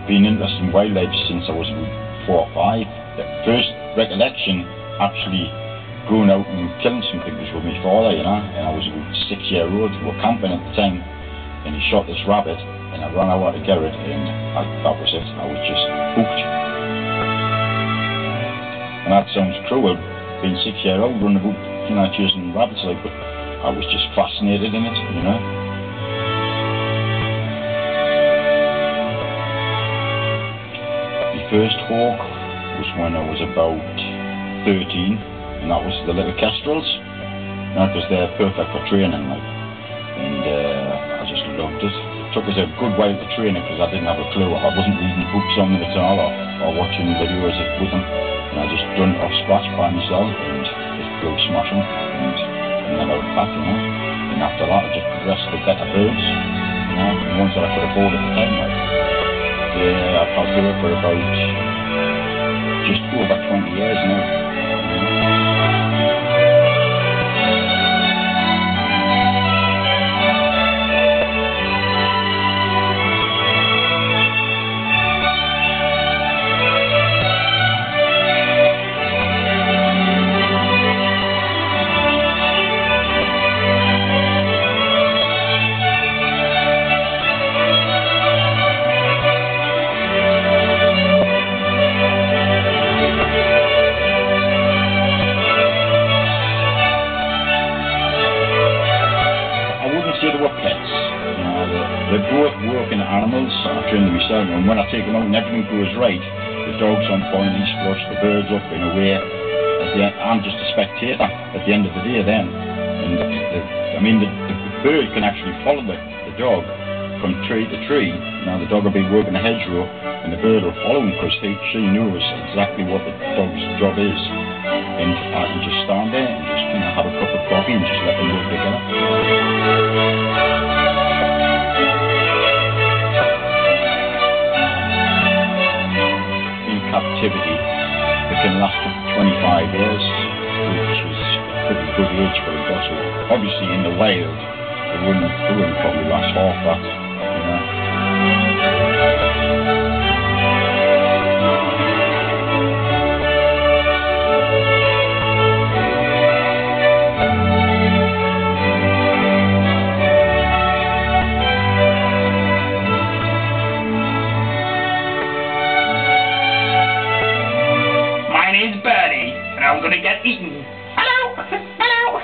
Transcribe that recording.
been interested in wildlife since I was about 4 or 5. The first recollection, actually going out and killing something, was with my father, you know, and I was about 6-year-old. We were camping at the time, and he shot this rabbit, and I ran out to get it, and that was it. I was just hooked. And that sounds cruel, being 6-year-old, running about, you know, chasing rabbits like, but I was just fascinated in it, you know. My first hawk was when I was about 13, and that was the little kestrels, because they're perfect for training, like, and I just loved it. It took us a good while to train it because I didn't have a clue. I wasn't reading books on them at all, or watching videos with them, and I just done it off scratch by myself, and just blew smashing, and then I was back, you know. And after that, I just progressed to better birds, you know, the ones that I could afford at the time, like. Yeah, I've had her for about just over 20 years now. They were pets. You know, they're both working animals. I train them myself, and when I take them out and everything goes right, the dog's on point, he's flushed, the bird's up and away. I'm just a spectator at the end of the day then. And the bird can actually follow the dog from tree to tree. Now the dog will be working a hedgerow, and the bird will follow him because she knows exactly what the dog's job is. And I can just stand there and just, you know, have a cup of coffee and just let them work together. Captivity that can last up to 25 years, which is a pretty good age for a dog. So obviously in the wild they wouldn't probably last half that, you know. I'm gonna get eaten. Hello! Hello!